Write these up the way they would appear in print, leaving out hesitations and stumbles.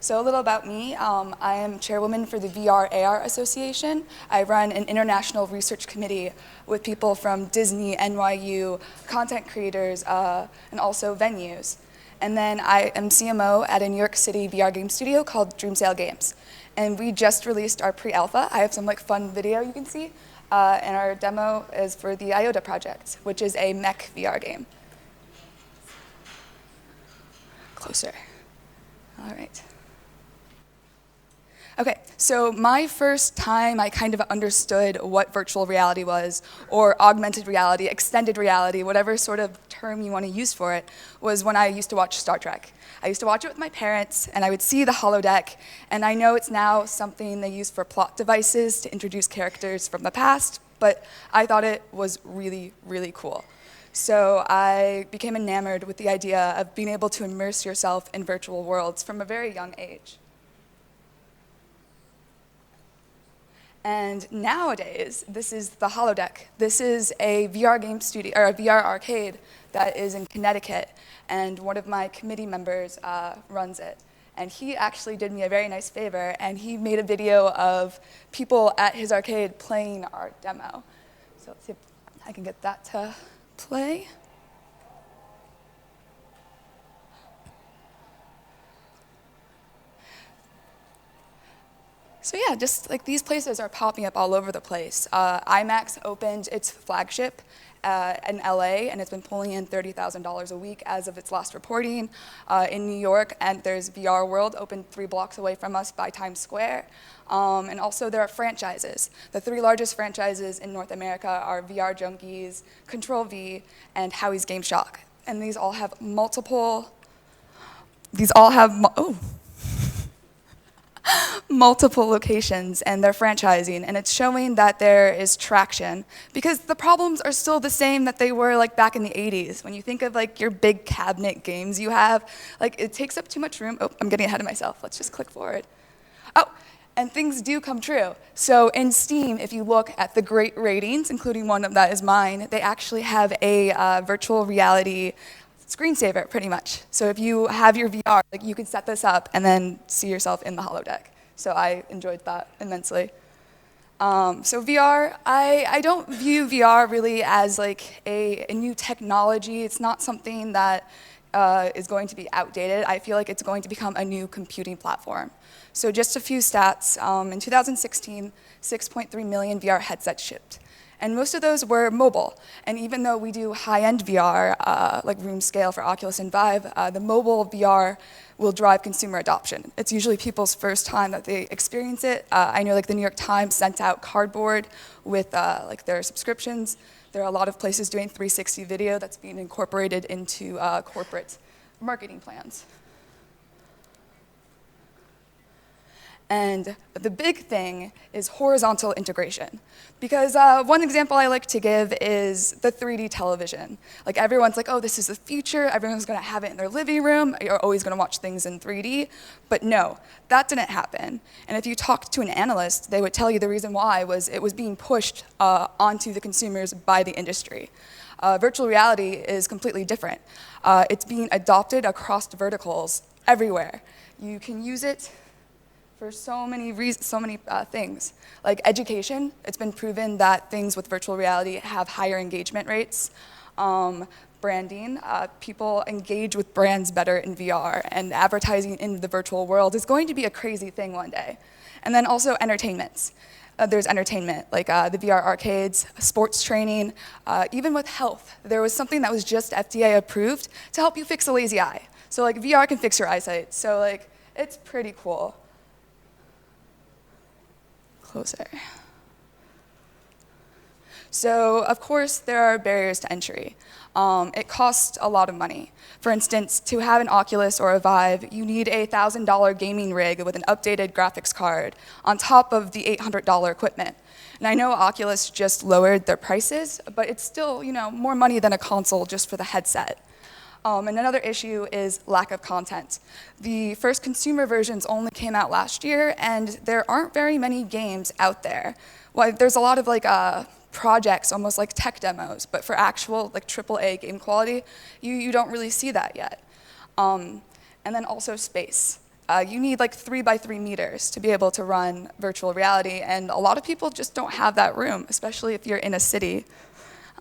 So a little about me. I am chairwoman for the VRARA Association. I run an international research committee with people from Disney, NYU, content creators, and also venues. And then I am CMO at a New York City VR game studio called DreamSail Games. And we just released our pre-alpha. I have some fun video you can see. And our demo is for the IOTA project, which is a mech VR game. Closer. All right. Okay, so my first time I kind of understood what virtual reality was, or augmented reality, extended reality, whatever sort of term you want to use for it, was when I used to watch Star Trek. I used to watch it with my parents, and I would see the holodeck, and I know it's now something they use for plot devices to introduce characters from the past, but I thought it was really, really cool. So I became enamored with the idea of being able to immerse yourself in virtual worlds from a very young age. And nowadays, this is the holodeck. This is a VR game studio, or a VR arcade that is in Connecticut, and one of my committee members runs it. And he actually did me a very nice favor, and he made a video of people at his arcade playing our demo. So let's see if I can get that to play. So yeah, just these places are popping up all over the place. IMAX opened its flagship in LA, and it's been pulling in $30,000 a week as of its last reporting. In New York, and there's VR World, opened 3 blocks away from us by Times Square. And also there are franchises. The 3 largest franchises in North America are VR Junkies, Control V, and Howie's Game Shock. And these all have multiple locations, and they're franchising, and it's showing that there is traction because the problems are still the same that they were back in the 80s. When you think of your big cabinet games you have, it takes up too much room. Oh, I'm getting ahead of myself. Let's just click forward. Oh, and things do come true. So in Steam, if you look at the great ratings, including one of that is mine, they actually have a virtual reality screensaver, pretty much. So if you have your VR, you can set this up and then see yourself in the holodeck. So I enjoyed that immensely. So VR, I don't view VR really as a new technology. It's not something that is going to be outdated. I feel like it's going to become a new computing platform. So just a few stats. In 2016, 6.3 million VR headsets shipped. And most of those were mobile. And even though we do high-end VR, like room scale for Oculus and Vive, the mobile VR will drive consumer adoption. It's usually people's first time that they experience it. I know the New York Times sent out cardboard with their subscriptions. There are a lot of places doing 360 video that's being incorporated into corporate marketing plans. And the big thing is horizontal integration. Because one example I like to give is the 3D television. Everyone's oh, this is the future, everyone's gonna have it in their living room, you're always gonna watch things in 3D. But no, that didn't happen. And if you talked to an analyst, they would tell you the reason why was it was being pushed onto the consumers by the industry. Virtual reality is completely different. It's being adopted across verticals everywhere. You can use it for so many things. Like education, it's been proven that things with virtual reality have higher engagement rates. Branding, people engage with brands better in VR, and advertising in the virtual world is going to be a crazy thing one day. And then also entertainments. There's entertainment, like the VR arcades, sports training, even with health. There was something that was just FDA approved to help you fix a lazy eye. So VR can fix your eyesight. So it's pretty cool. Closer. So, of course, there are barriers to entry. It costs a lot of money. For instance, to have an Oculus or a Vive, you need a $1,000 gaming rig with an updated graphics card on top of the $800 equipment. And I know Oculus just lowered their prices, but it's still, more money than a console just for the headset. And another issue is lack of content. The first consumer versions only came out last year, and there aren't very many games out there. Well, there's a lot of projects, almost like tech demos, but for actual AAA game quality, you don't really see that yet. And then also space. you need like 3x3 meters to be able to run virtual reality, and a lot of people just don't have that room, especially if you're in a city.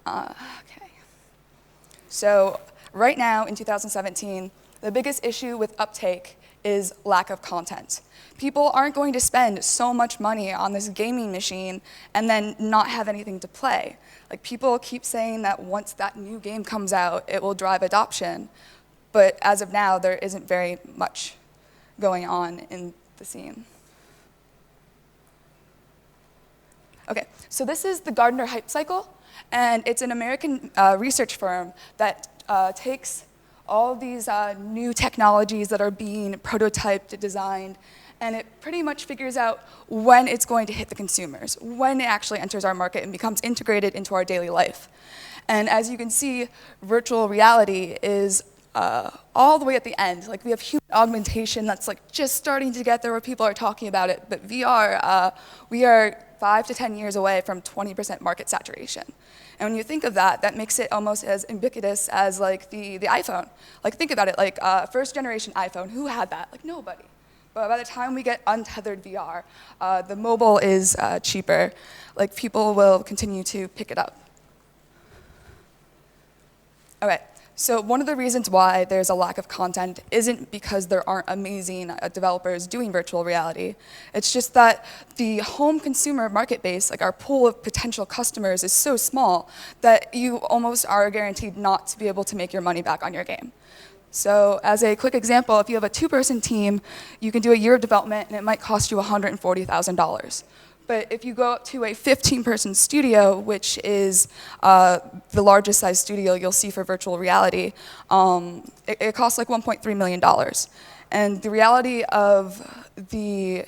Okay. So right now in 2017, the biggest issue with uptake is lack of content. People aren't going to spend so much money on this gaming machine and then not have anything to play. Like, people keep saying that once that new game comes out, it will drive adoption. But as of now, there isn't very much going on in the scene. Okay, so this is the Gartner Hype Cycle, and it's an American research firm that takes all these new technologies that are being prototyped, designed, and it pretty much figures out when it's going to hit the consumers, when it actually enters our market and becomes integrated into our daily life. And as you can see, virtual reality is all the way at the end. Like, we have human augmentation that's like just starting to get there where people are talking about it, but VR, we are 5 to 10 years away from 20% market saturation. And when you think of that, that makes it almost as ubiquitous as like the iPhone. Like, think about it, like first generation iPhone, who had that? Like, nobody. But by the time we get untethered VR, the mobile is cheaper. Like, people will continue to pick it up. Okay. So one of the reasons why there's a lack of content isn't because there aren't amazing developers doing virtual reality. It's just that the home consumer market base, like our pool of potential customers, is so small that you almost are guaranteed not to be able to make your money back on your game. So as a quick example, if you have a 2-person team, you can do a year of development and it might cost you $140,000. But if you go up to a 15-person studio, which is the largest size studio you'll see for virtual reality, it costs like $1.3 million. And the reality of the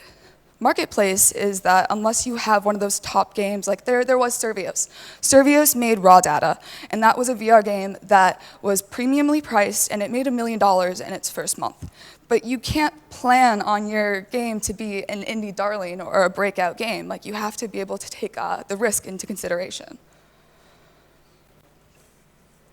marketplace is that unless you have one of those top games, like there was Survios. Survios made raw data, and that was a VR game that was premiumly priced, and it made $1 million in its first month. But you can't plan on your game to be an indie darling or a breakout game. Like, you have to be able to take the risk into consideration.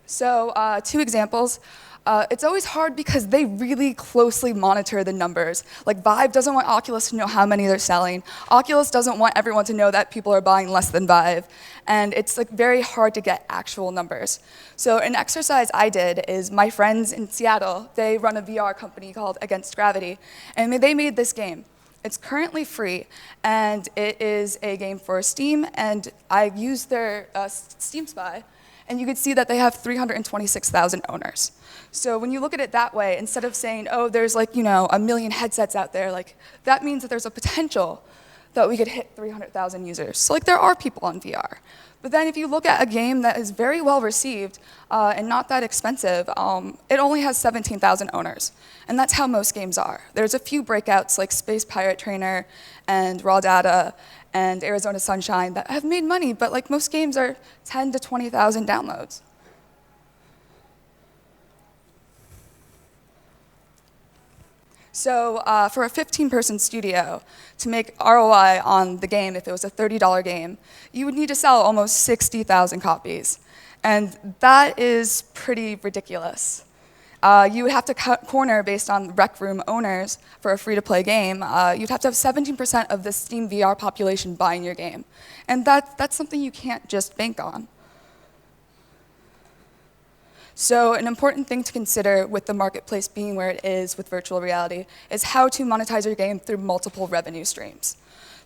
So 2 examples. It's always hard because they really closely monitor the numbers. Like, Vive doesn't want Oculus to know how many they're selling. Oculus doesn't want everyone to know that people are buying less than Vive. And it's like very hard to get actual numbers. So an exercise I did is my friends in Seattle, they run a VR company called Against Gravity, and they made this game. It's currently free, and it is a game for Steam, and I used their Steam Spy, and you can see that they have 326,000 owners. So when you look at it that way, instead of saying, oh, there's like, 1 million headsets out there, like, that means that there's a potential that we could hit 300,000 users. So like, there are people on VR. But then if you look at a game that is very well received and not that expensive, it only has 17,000 owners. And that's how most games are. There's a few breakouts like Space Pirate Trainer and Raw Data and Arizona Sunshine that have made money, but like most games are 10 to 20,000 downloads. So for a 15-person studio, to make ROI on the game, if it was a $30 game, you would need to sell almost 60,000 copies. And that is pretty ridiculous. You would have to cut corner based on Rec Room owners for a free-to-play game. You'd have to have 17% of the Steam VR population buying your game. And that's something you can't just bank on. So an important thing to consider with the marketplace being where it is with virtual reality is how to monetize your game through multiple revenue streams.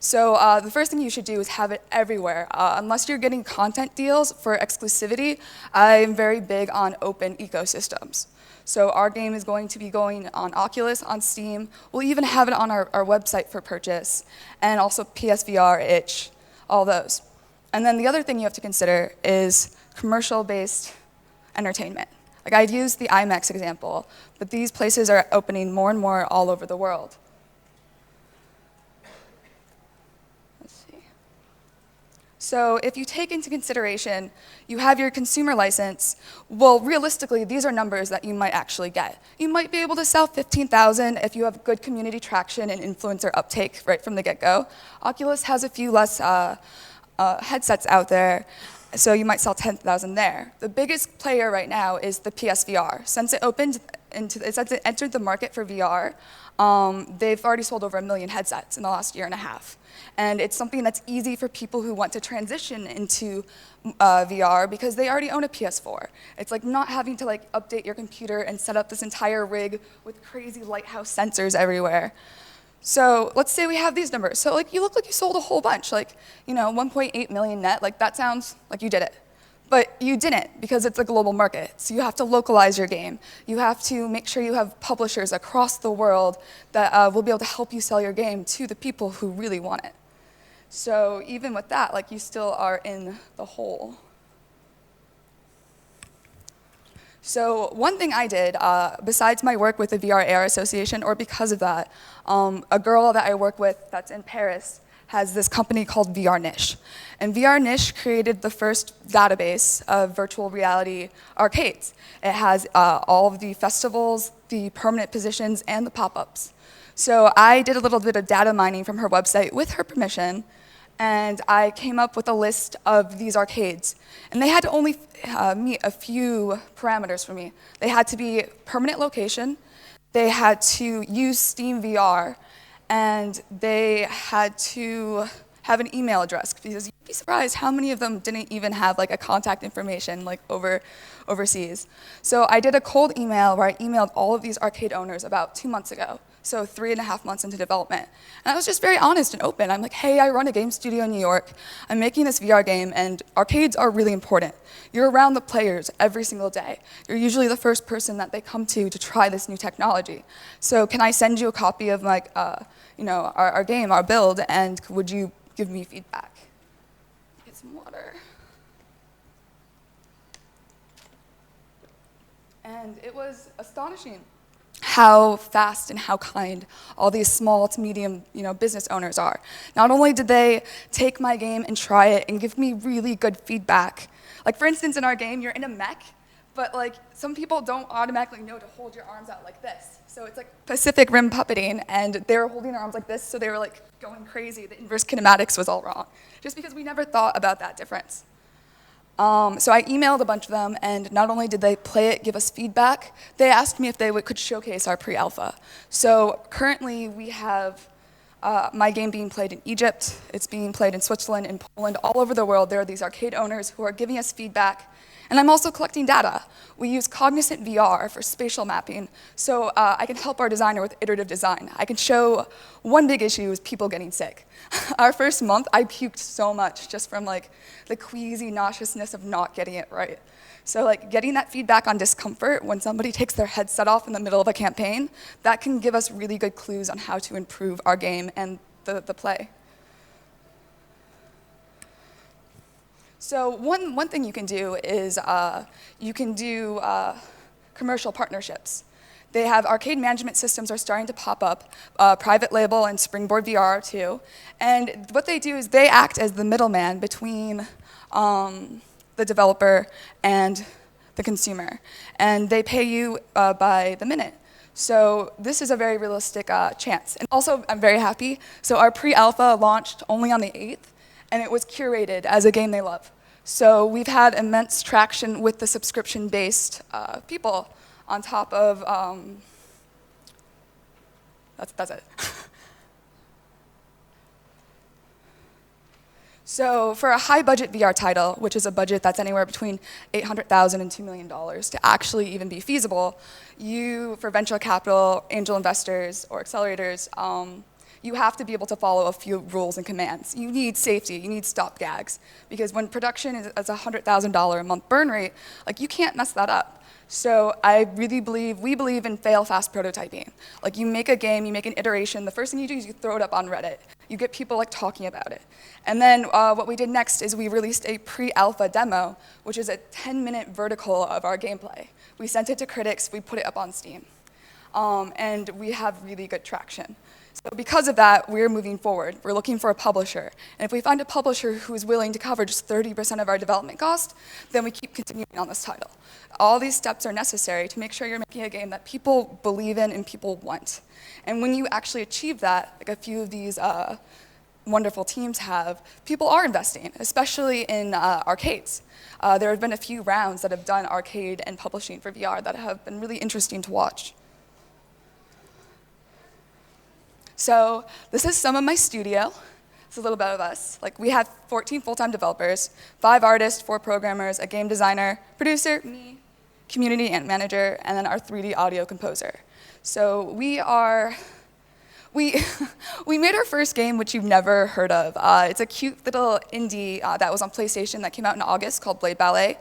So the first thing you should do is have it everywhere. Unless you're getting content deals for exclusivity, I'm very big on open ecosystems. So our game is going to be going on Oculus, on Steam. We'll even have it on our website for purchase, and also PSVR, itch, all those. And then the other thing you have to consider is commercial-based entertainment. Like, I've used the IMAX example, but these places are opening more and more all over the world. Let's see. So if you take into consideration, you have your consumer license, well, realistically, these are numbers that you might actually get. You might be able to sell 15,000 if you have good community traction and influencer uptake right from the get-go. Oculus has a few less headsets out there, so you might sell 10,000 there. The biggest player right now is the PSVR. Since it opened entered the market for VR. They've already sold over 1 million headsets in the last year and a half. And it's something that's easy for people who want to transition into VR because they already own a PS4. It's like not having to like update your computer and set up this entire rig with crazy lighthouse sensors everywhere. So let's say we have these numbers. So like you look like you sold a whole bunch, like 1.8 million net. Like that sounds like you did it. But you didn't, because it's a global market. So you have to localize your game. You have to make sure you have publishers across the world that will be able to help you sell your game to the people who really want it. So even with that, like you still are in the hole. So one thing I did, besides my work with the VRARA Association, or because of that, a girl that I work with that's in Paris has this company called VRNiche. And VRNiche created the first database of virtual reality arcades. It has all of the festivals, the permanent positions, and the pop-ups. So I did a little bit of data mining from her website with her permission, and I came up with a list of these arcades. And they had to only meet a few parameters for me. They had to be permanent location, they had to use Steam VR, and they had to have an email address, because you'd be surprised how many of them didn't even have like a contact information like overseas. So I did a cold email where I emailed all of these arcade owners about 2 months ago, so 3.5 months into development. And I was just very honest and open. I'm like, hey, I run a game studio in New York. I'm making this VR game, and arcades are really important. You're around the players every single day. You're usually the first person that they come to try this new technology. So can I send you a copy of like, our game, our build, and would you give me feedback? Get some water. And it was astonishing how fast and how kind all these small to medium business owners are. Not only did they take my game and try it and give me really good feedback. Like for instance, in our game, you're in a mech, but like some people don't automatically know to hold your arms out like this. So it's like Pacific Rim puppeting, and they were holding their arms like this, so they were like going crazy. The inverse kinematics was all wrong, just because we never thought about that difference. So I emailed a bunch of them, and not only did they play it, give us feedback, they asked me if they could showcase our pre-alpha. So currently we have my game being played in Egypt, it's being played in Switzerland, in Poland, all over the world. There are these arcade owners who are giving us feedback, and I'm also collecting data. We use Cognizant VR for spatial mapping, so I can help our designer with iterative design. I can show one big issue is people getting sick. Our first month, I puked so much just from like the queasy nauseousness of not getting it right. So like getting that feedback on discomfort when somebody takes their headset off in the middle of a campaign, that can give us really good clues on how to improve our game and the play. So one thing you can do is you can do commercial partnerships. They have arcade management systems are starting to pop up, private label and Springboard VR too. And what they do is they act as the middleman between the developer and the consumer. And they pay you by the minute. So this is a very realistic chance. And also, I'm very happy. So our pre-alpha launched only on the 8th, and it was curated as a game they love. So we've had immense traction with the subscription-based people on top of, that's it. So for a high-budget VR title, which is a budget that's anywhere between $800,000 and $2 million to actually even be feasible, for venture capital, angel investors, or accelerators, you have to be able to follow a few rules and commands. You need safety, you need stop gags, because when production is a $100,000 a month burn rate, like you can't mess that up. So we believe in fail fast prototyping. Like you make a game, you make an iteration, the first thing you do is you throw it up on Reddit. You get people like talking about it. And then what we did next is we released a pre-alpha demo, which is a 10-minute vertical of our gameplay. We sent it to critics, we put it up on Steam. And we have really good traction. So because of that, we're moving forward. We're looking for a publisher. And if we find a publisher who is willing to cover just 30% of our development cost, then we keep continuing on this title. All these steps are necessary to make sure you're making a game that people believe in and people want. And when you actually achieve that, like a few of these wonderful teams have, people are investing, especially in arcades. There have been a few rounds that have done arcade and publishing for VR that have been really interesting to watch. So this is some of my studio. It's a little bit of us. Like, we have 14 full-time developers, 5 artists, 4 programmers, a game designer, producer, me, community and manager, and then our 3D audio composer. So we made our first game, which you've never heard of. It's a cute little indie that was on PlayStation that came out in August called Blade Ballet.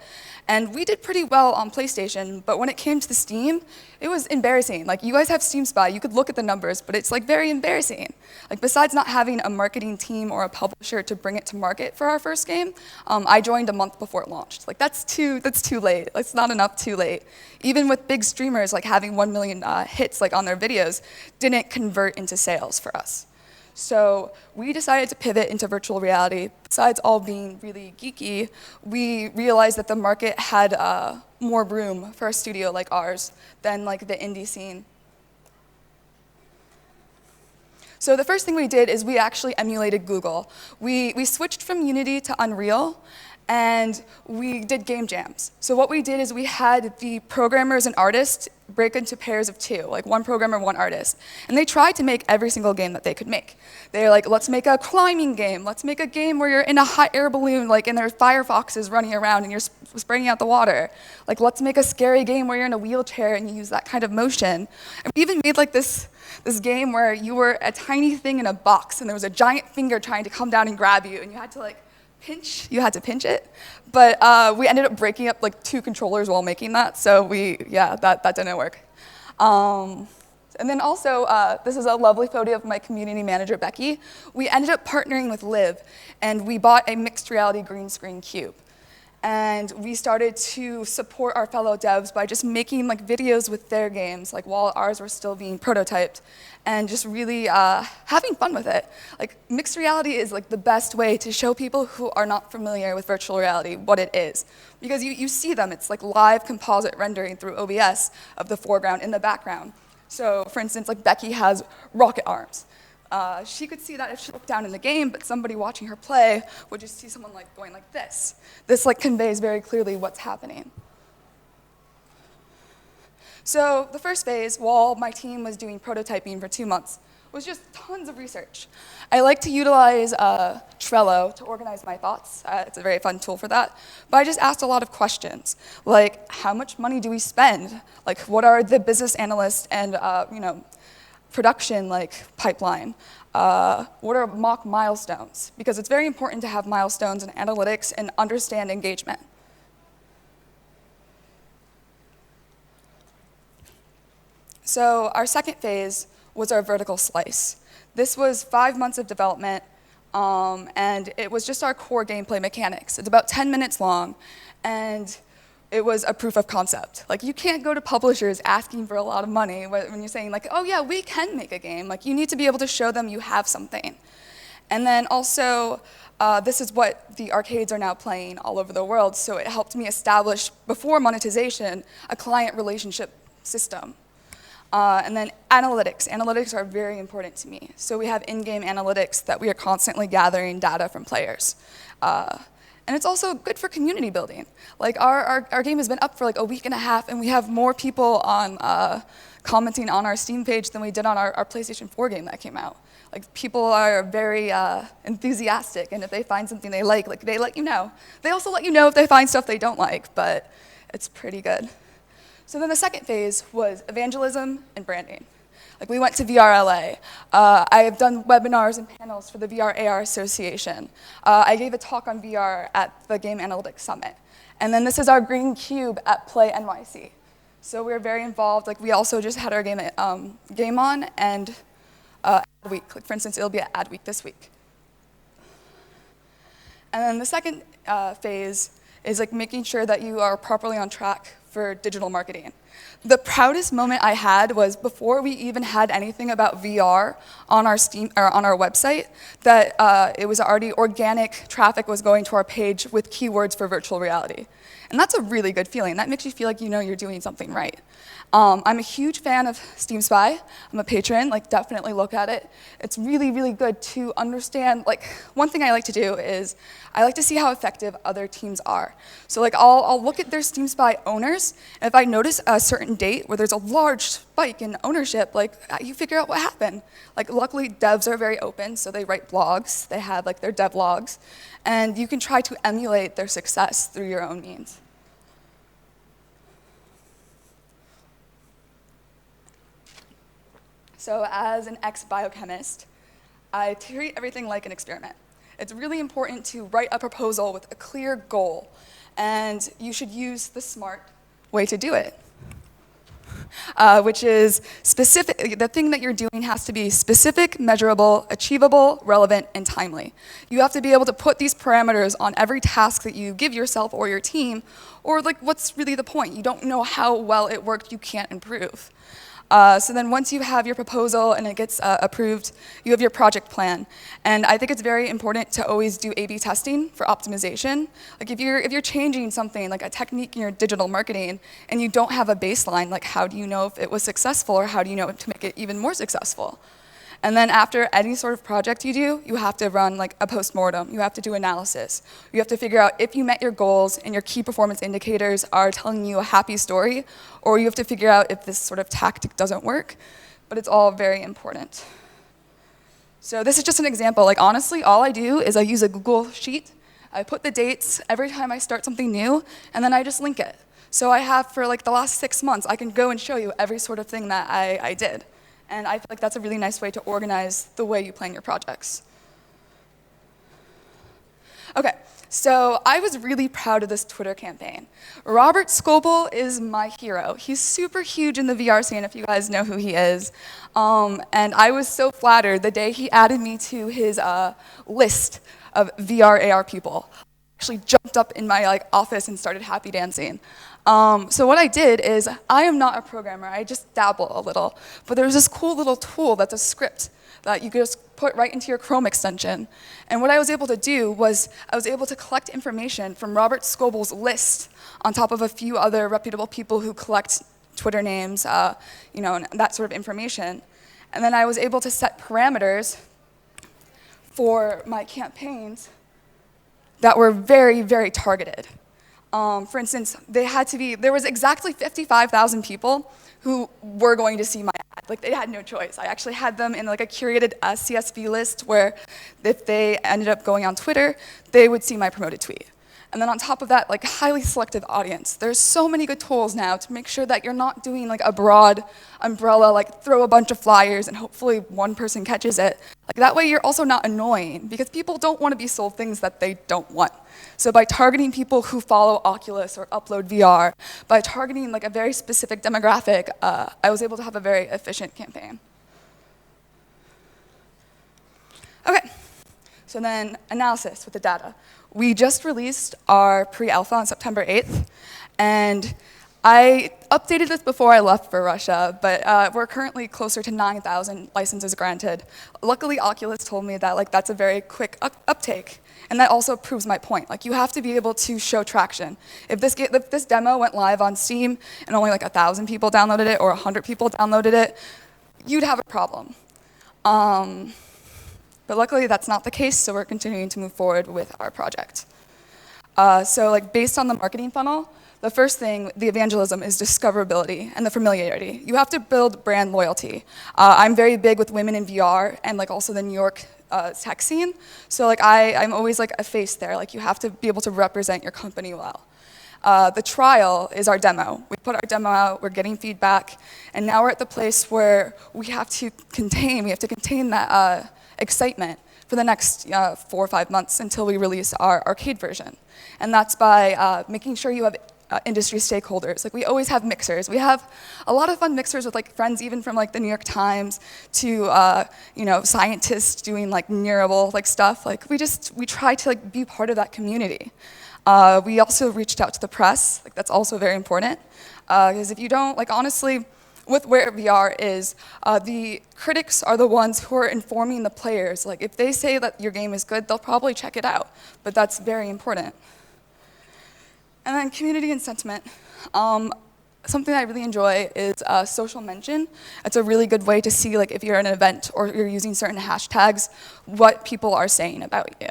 And we did pretty well on PlayStation, but when it came to the Steam, it was embarrassing. Like, you guys have Steam Spy, you could look at the numbers, but it's like very embarrassing. Like, besides not having a marketing team or a publisher to bring it to market for our first game, I joined a month before it launched. Like, that's too late. It's not enough too late. Even with big streamers, like having 1 million hits like on their videos, didn't convert into sales for us. So we decided to pivot into virtual reality. Besides all being really geeky, we realized that the market had more room for a studio like ours than like the indie scene. So the first thing we did is we actually emulated Google. We switched from Unity to Unreal, and we did game jams. So what we did is we had the programmers and artists break into pairs of 2, like 1 programmer, 1 artist. And they tried to make every single game that they could make. They're like, let's make a climbing game. Let's make a game where you're in a hot air balloon, like, and there's firefoxes running around and you're spraying out the water. Like, let's make a scary game where you're in a wheelchair and you use that kind of motion. And we even made like this game where you were a tiny thing in a box and there was a giant finger trying to come down and grab you, and you had to like pinch it. But we ended up breaking up like 2 controllers while making that, so that didn't work. And then also, this is a lovely photo of my community manager, Becky. We ended up partnering with Liv, and we bought a mixed reality green screen cube. And we started to support our fellow devs by just making like videos with their games, like while ours were still being prototyped, and just really having fun with it. Like, mixed reality is like the best way to show people who are not familiar with virtual reality what it is. Because you see them, it's like live composite rendering through OBS of the foreground in the background. So for instance, like Becky has rocket arms. She could see that if she looked down in the game, but somebody watching her play would just see someone like going like this. This like conveys very clearly what's happening. So the first phase, while my team was doing prototyping for 2 months, was just tons of research. I like to utilize Trello to organize my thoughts. It's a very fun tool for that. But I just asked a lot of questions, like how much money do we spend? Like, what are the business analysts and production pipeline? What are mock milestones? Because it's very important to have milestones in analytics and understand engagement. So our second phase was our vertical slice. This was 5 months of development, and it was just our core gameplay mechanics. It's about 10 minutes long, and it was a proof of concept. Like, you can't go to publishers asking for a lot of money when you're saying, like, oh yeah, we can make a game. Like, you need to be able to show them you have something. And then also, this is what the arcades are now playing all over the world, so it helped me establish, before monetization, a client relationship system. And then analytics. Analytics are very important to me. So we have in-game analytics that we are constantly gathering data from players. And it's also good for community building. Like, our game has been up for like a week and a half, and we have more people on commenting on our Steam page than we did on our PlayStation 4 game that came out. Like, people are very enthusiastic, and if they find something they like, they let you know. They also let you know if they find stuff they don't like, but it's pretty good. So then the second phase was evangelism and branding. Like, we went to VRLA. I have done webinars and panels for the VR/AR Association. I gave a talk on VR at the Game Analytics Summit. And then this is our green cube at Play NYC. So we're very involved. Like, we also just had our game at Game On and Ad Week. Like, for instance, it'll be at Ad Week this week. And then the second phase is like making sure that you are properly on track for digital marketing. The proudest moment I had was before we even had anything about VR on our Steam or on our website, that it was already organic traffic was going to our page with keywords for virtual reality. And that's a really good feeling. That makes you feel like you know you're doing something right. I'm a huge fan of Steam Spy. I'm a patron, like definitely look at it. It's really, really good to understand, like one thing I like to do is I like to see how effective other teams are. So like I'll look at their Steam Spy owners, and if I notice a certain date where there's a large spike in ownership, like you figure out what happened. Like luckily devs are very open, so they write blogs, they have like their dev logs, and you can try to emulate their success through your own means. So as an ex-biochemist, I treat everything like an experiment. It's really important to write a proposal with a clear goal, and you should use the SMART way to do it, which is specific. The thing that you're doing has to be specific, measurable, achievable, relevant, and timely. You have to be able to put these parameters on every task that you give yourself or your team, or like what's really the point? You don't know how well it worked, you can't improve. So then once you have your proposal and it gets approved, you have your project plan. And I think it's very important to always do A/B testing for optimization. Like if you're changing something, like a technique in your digital marketing, and you don't have a baseline, like how do you know if it was successful, or how do you know to make it even more successful? And then after any sort of project you do, you have to run like a postmortem. You have to do analysis. You have to figure out if you met your goals and your key performance indicators are telling you a happy story, or you have to figure out if this sort of tactic doesn't work. But it's all very important. So this is just an example. Like honestly, all I do is I use a Google Sheet. I put the dates every time I start something new, and then I just link it. So I have for like the last 6 months, I can go and show you every sort of thing that I did. And I feel like that's a really nice way to organize the way you plan your projects. Okay, so I was really proud of this Twitter campaign. Robert Scoble is my hero. He's super huge in the VR scene, if you guys know who he is. And I was so flattered the day he added me to his list of VRAR people. I actually jumped up in my office and started happy dancing. So what I did is, I am not a programmer, I just dabble a little, but there's this cool little tool that's a script that you can just put right into your Chrome extension. And what I was able to do was, I was able to collect information from Robert Scoble's list on top of a few other reputable people who collect Twitter names, and that sort of information. And then I was able to set parameters for my campaigns that were very, very targeted. For instance, there was exactly 55,000 people who were going to see my ad. Like they had no choice. I actually had them in like a curated CSV list where if they ended up going on Twitter, they would see my promoted tweet. And then on top of that, like highly selective audience. There's so many good tools now to make sure that you're not doing like a broad umbrella, like throw a bunch of flyers and hopefully one person catches it. Like that way you're also not annoying because people don't want to be sold things that they don't want. So by targeting people who follow Oculus or upload VR, by targeting like a very specific demographic, I was able to have a very efficient campaign. Okay, so then analysis with the data. We just released our pre-alpha on September 8th, and I updated this before I left for Russia, but we're currently closer to 9,000 licenses granted. Luckily, Oculus told me that that's a very quick uptake, and that also proves my point. Like you have to be able to show traction. If this demo went live on Steam and only like 1,000 people downloaded it or 100 people downloaded it, you'd have a problem. But luckily, that's not the case, so we're continuing to move forward with our project. So based on the marketing funnel, the first thing, the evangelism, is discoverability and the familiarity. You have to build brand loyalty. I'm very big with women in VR and also the New York tech scene. So I'm always a face there. You have to be able to represent your company well. The trial is our demo. We put our demo out, we're getting feedback, and now we're at the place where we have to contain that excitement for the next 4 or 5 months until we release our arcade version. And that's by making sure you have industry stakeholders. We always have mixers. We have a lot of fun mixers with friends even from the New York Times to scientists doing neurable stuff. We try to be part of that community. We also reached out to the press. That's also very important. Because if you don't, honestly, with where VR is, the critics are the ones who are informing the players. If they say that your game is good, they'll probably check it out. But that's very important. And then community and sentiment. Something I really enjoy is social mention. It's a really good way to see, like, if you're at an event or you're using certain hashtags, what people are saying about you.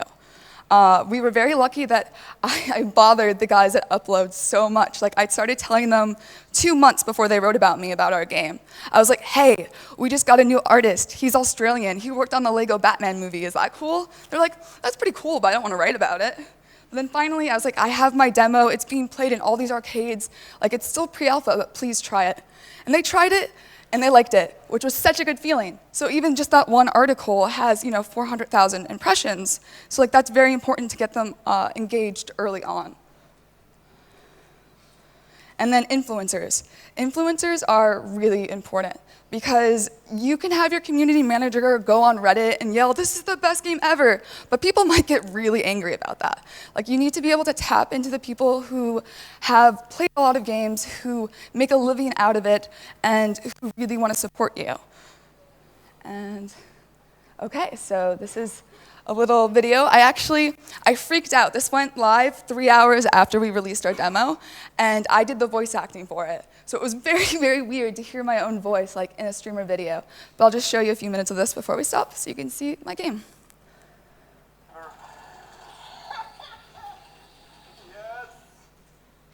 We were very lucky that I bothered the guys at Upload so much. Like, I started telling them 2 months before they wrote about me about our game. I was like, hey, we just got a new artist. He's Australian. He worked on the Lego Batman movie. Is that cool? They're like, that's pretty cool, but I don't want to write about it. But then finally, I was like, I have my demo. It's being played in all these arcades. Like, it's still pre-alpha, but please try it. And they tried it, and they liked it, which was such a good feeling. So even just that one article has, 400,000 impressions. So like, that's very important to get them engaged early on. And then influencers. Influencers are really important because you can have your community manager go on Reddit and yell, this is the best game ever, but people might get really angry about that. Like, you need to be able to tap into the people who have played a lot of games, who make a living out of it, and who really want to support you. And okay, so this is a little video. I freaked out. This went live 3 hours after we released our demo, and I did the voice acting for it. So it was very, very weird to hear my own voice like in a streamer video. But I'll just show you a few minutes of this before we stop so you can see my game. Yes.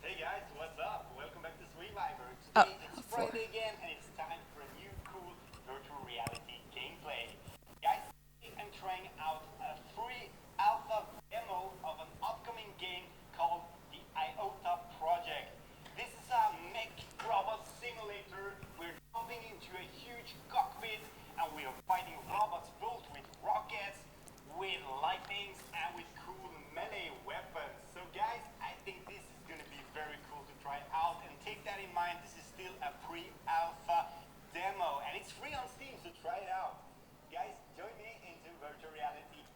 Hey guys, what's up? Welcome back to Survivor. Today it's Friday again, and it's time for a new cool virtual reality gameplay. Guys, I'm trying out a free alpha demo of an upcoming game called the IOTA Project. This is a mech robot simulator. We're jumping into a huge cockpit, and we are fighting robots built with rockets, with lightnings, and with cool melee weapons. So guys, I think this is going to be very cool to try out, and take that in mind, this is still a pre-alpha demo, and it's free on Steam, so try it out. Guys, join me into virtual reality.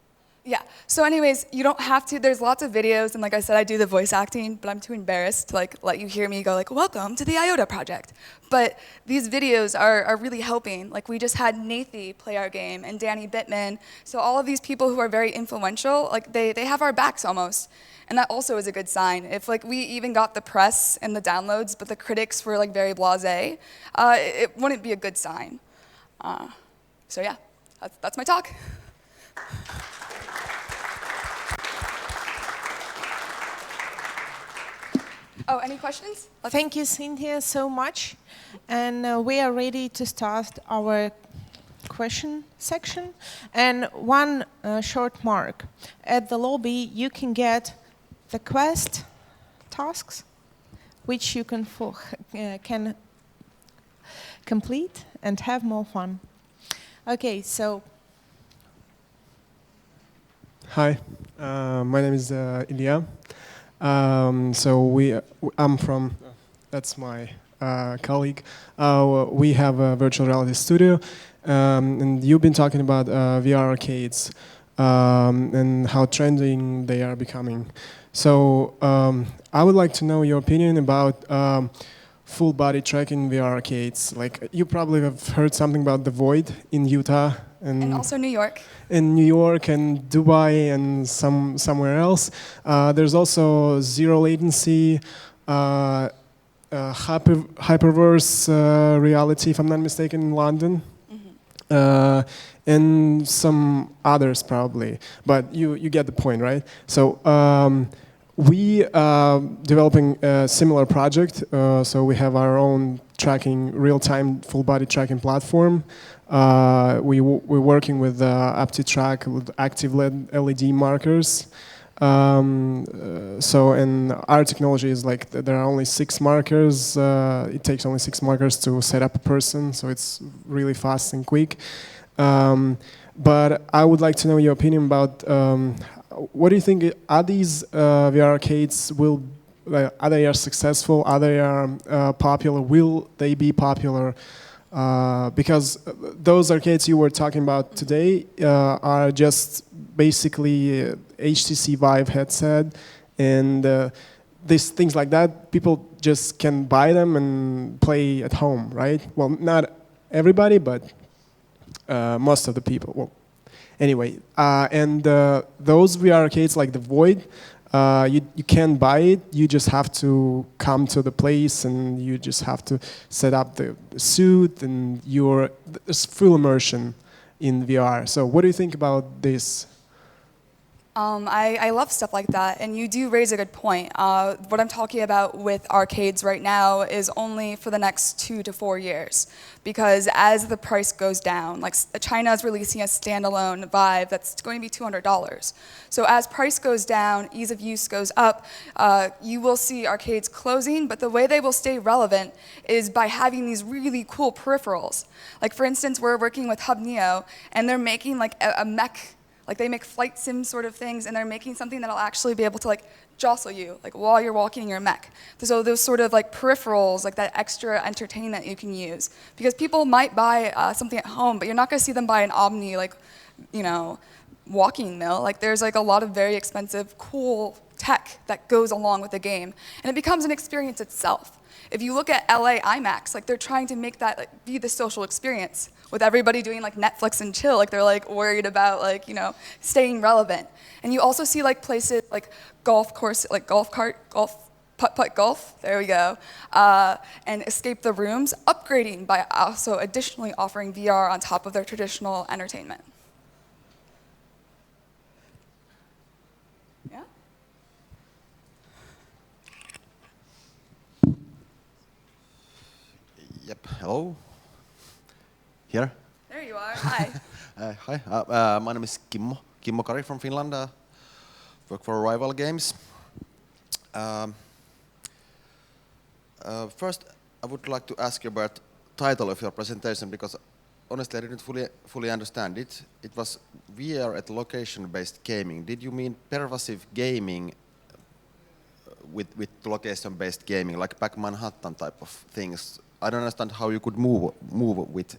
Yeah, so anyways, you don't have to, there's lots of videos, and like I said, I do the voice acting, but I'm too embarrassed to like let you hear me go like, welcome to the IOTA project. But these videos are really helping. Like, we just had Nathy play our game, and Danny Bittman. So all of these people who are very influential, like they have our backs almost. And that also is a good sign. If like we even got the press and the downloads, but the critics were like very blasé, it wouldn't be a good sign. So yeah, that's my talk. Oh, any questions? Thank you, Cynthia, so much. And we are ready to start our question section. And one short mark. At the lobby, you can get the quest tasks, which you can complete and have more fun. Okay, so. Hi, my name is Ilya. I'm from, that's my colleague. We have a virtual reality studio, and you've been talking about VR arcades and how trending they are becoming. So I would like to know your opinion about full body tracking VR arcades. Like, you probably have heard something about the Void in Utah. And also New York. In New York and Dubai and somewhere else. There's also zero latency, hyperverse reality, if I'm not mistaken, in London. Mm-hmm. And some others probably, but you get the point, right? So we developing a similar project. So we have our own tracking, real-time full-body tracking platform. We're working with UpTake with active LED markers. And our technology is like there are only 6 markers. It takes only 6 markers to set up a person, so it's really fast and quick. But I would like to know your opinion about what do you think? Are these VR arcades are they successful? Are they popular? Will they be popular? Because those arcades you were talking about today are just basically HTC Vive headset, and these things like that, people just can buy them and play at home, right? Well, not everybody, but most of the people. Well, anyway, and those VR arcades like the Void, You can't buy it. You just have to come to the place and you just have to set up the suit and there's full immersion in VR. So what do you think about this? I love stuff like that, and you do raise a good point. What I'm talking about with arcades right now is only for the next 2 to 4 years, because as the price goes down, like China is releasing a standalone Vive that's going to be $200. So as price goes down, ease of use goes up, you will see arcades closing, but the way they will stay relevant is by having these really cool peripherals. Like for instance, we're working with Hub Neo, and they're making like a mech. Like they make flight sim sort of things, and they're making something that'll actually be able to like jostle you, like while you're walking in your mech. So those sort of like peripherals, like that extra entertainment you can use, because people might buy something at home, but you're not going to see them buy an Omni, like, you know, walking mill. Like there's like a lot of very expensive, cool tech that goes along with the game, and it becomes an experience itself. If you look at LA IMAX, like they're trying to make that like be the social experience, with everybody doing like Netflix and chill, like they're like worried about like, you know, staying relevant. And you also see like places like golf course, like golf cart, golf, putt-putt golf, there we go, and Escape the Rooms, upgrading by also additionally offering VR on top of their traditional entertainment. Yeah? Yep, hello? Here? There you are, hi. Hi, my name is Kimmo Kari from Finland. Work for Rival Games. First, I would like to ask you about title of your presentation, because honestly I didn't fully understand it. It was VR at location-based gaming. Did you mean pervasive gaming with location-based gaming, like Pac Manhattan type of things? I don't understand how you could move with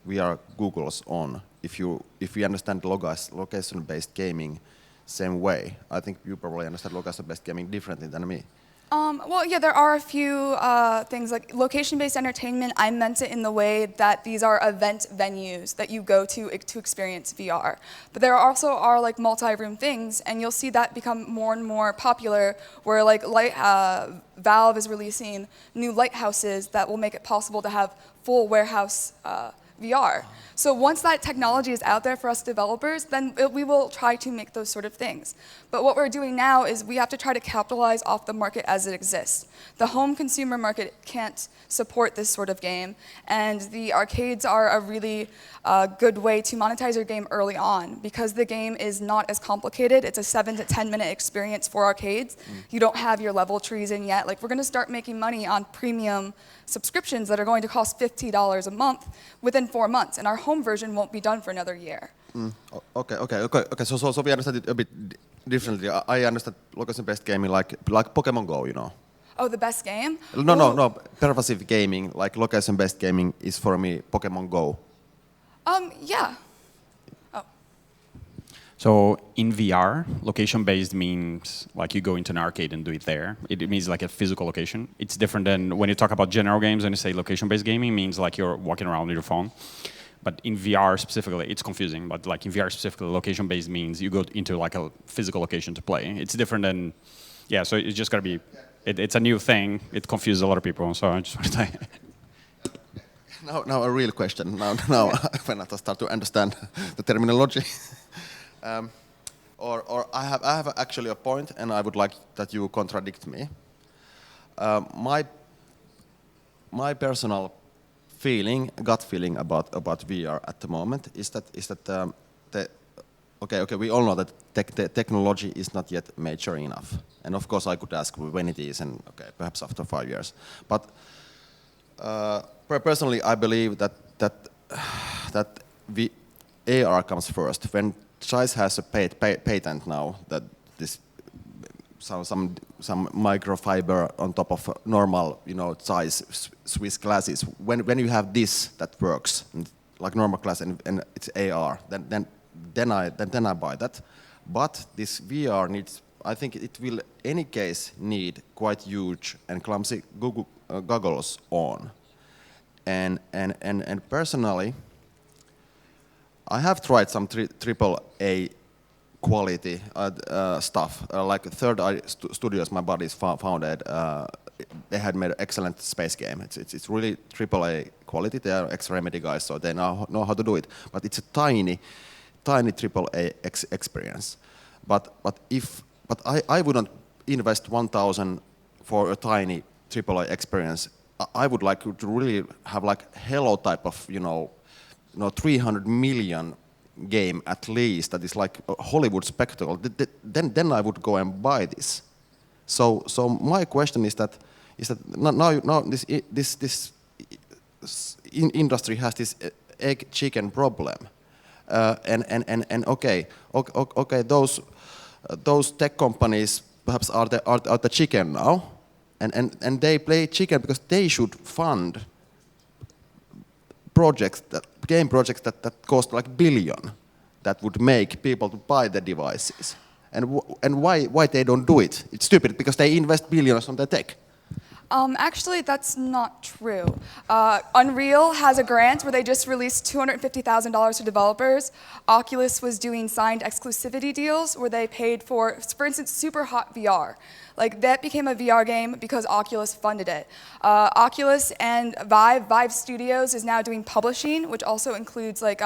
VR goggles on if you understand location-based gaming same way. I think you probably understand location-based gaming differently than me. Well, yeah, there are a few things like location-based entertainment. I meant it in the way that these are event venues that you go to experience VR. But there also are like multi-room things, and you'll see that become more and more popular, where like Valve is releasing new lighthouses that will make it possible to have full warehouse VR. So once that technology is out there for us developers, then we will try to make those sort of things. But what we're doing now is we have to try to capitalize off the market as it exists. The home consumer market can't support this sort of game, and the arcades are a really good way to monetize your game early on, because the game is not as complicated. It's a 7 to 10 minute experience for arcades. You don't have your level trees in yet. Like, we're going to start making money on premium subscriptions that are going to cost $50 a month within 4 months, and our home version won't be done for another year. Okay. So we understand it a bit differently. I understand location-based gaming like Pokemon Go, you know. Oh, the best game? No. Pervasive gaming, like location-based gaming, is for me Pokemon Go. Yeah. Oh. So in VR, location-based means like you go into an arcade and do it there. It means like a physical location. It's different than when you talk about general games and you say location-based gaming means like you're walking around with your phone. But in VR specifically, it's confusing. But like in VR specifically, location-based means you go into like a physical location to play. It's different than, yeah. So it's just gotta be. It's a new thing. It confuses a lot of people. So I just want to say. Now a real question. Now when I start to understand the terminology. Or I have actually a point, and I would like that you contradict me. My personal gut feeling about VR at the moment is that okay, we all know that the technology is not yet mature enough, and of course I could ask when it is, and okay, perhaps after 5 years. But personally, I believe that AR comes first. When Zeiss has a patent now that this some microfiber on top of normal, Zeiss Swiss glasses. When you have this that works like normal glass and it's AR, then I buy that. But this VR needs. I think it will, any case, need quite huge and clumsy goggles on. And personally, I have tried some AAA quality stuff. Like Third Eye Studios, my buddies founded. They had made an excellent space game. It's really AAA quality. They are ex-Remedy guys, so they know how to do it. But it's a tiny AAA experience. But I wouldn't invest 1,000 for a tiny AAA experience. I would like to really have like Hello type of 300 million game at least that is like a Hollywood spectacle. Then I would go and buy this. So my question is that now this industry has this egg chicken problem, and okay, those tech companies perhaps are the chicken now, and they play chicken because they should fund game projects that cost like billion, that would make people to buy the devices. And why they don't do it? It's stupid because they invest billions on the tech. Actually, that's not true. Unreal has a grant where they just released $250,000 to developers. Oculus was doing signed exclusivity deals where they paid for instance, Super Hot VR. Like, that became a VR game because Oculus funded it. Oculus and Vive Studios is now doing publishing, which also includes like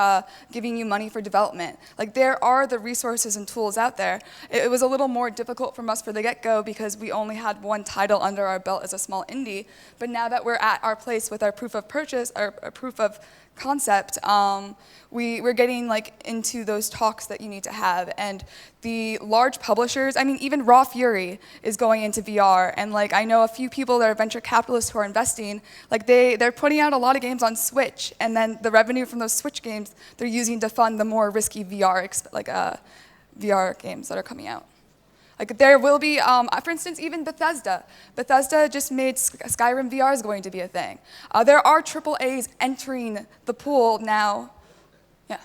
giving you money for development. Like, there are the resources and tools out there. It was a little more difficult from us for the get-go because we only had one title under our belt as a small indie. But now that we're at our place with our proof of purchase, our proof of concept, we're getting like into those talks that you need to have. And the large publishers, I mean, even Raw Fury is going into VR, and like I know a few people that are venture capitalists who are investing, like they're putting out a lot of games on Switch, and then the revenue from those Switch games they're using to fund the more risky VR VR games that are coming out. Like, there will be, for instance, even Bethesda. Bethesda just made Skyrim VR is going to be a thing. There are AAAs entering the pool now. Yeah.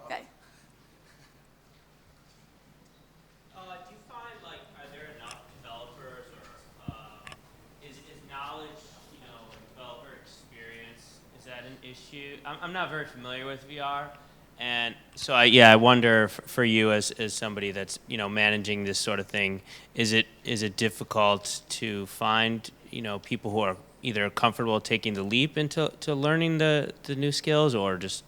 Okay. Do you find, like, are there enough developers, or is knowledge, developer experience, is that an issue? I'm not very familiar with VR. And so, I wonder for you as somebody that's managing this sort of thing, is it difficult to find people who are either comfortable taking the leap into learning the new skills, or just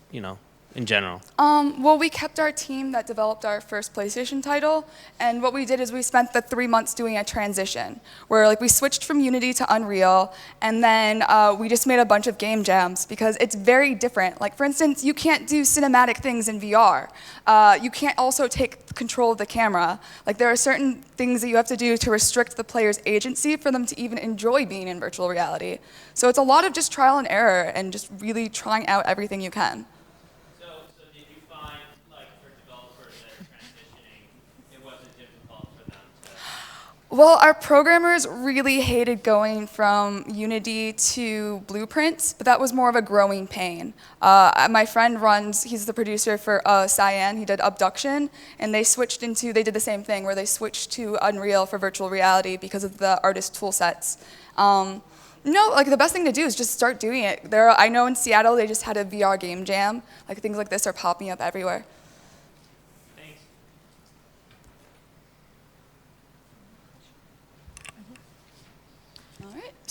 in general? Well, we kept our team that developed our first PlayStation title, and what we did is we spent the 3 months doing a transition, where like we switched from Unity to Unreal, and then we just made a bunch of game jams, because it's very different. Like, for instance, you can't do cinematic things in VR. You can't also take control of the camera. Like, there are certain things that you have to do to restrict the player's agency for them to even enjoy being in virtual reality. So it's a lot of just trial and error, and just really trying out everything you can. Well, our programmers really hated going from Unity to Blueprint, but that was more of a growing pain. My friend he's the producer for Cyan, he did Abduction, and they did the same thing, where they switched to Unreal for virtual reality because of the artist tool sets. No, like the best thing to do is just start doing it. I know in Seattle they just had a VR game jam. Like, things like this are popping up everywhere.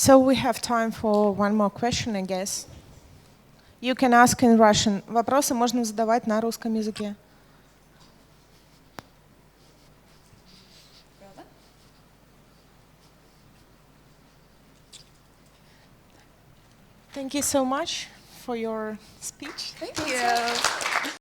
So we have time for one more question, I guess. You can ask in Russian. Вопросы можно задавать на русском языке. Thank you so much for your speech. Thank you.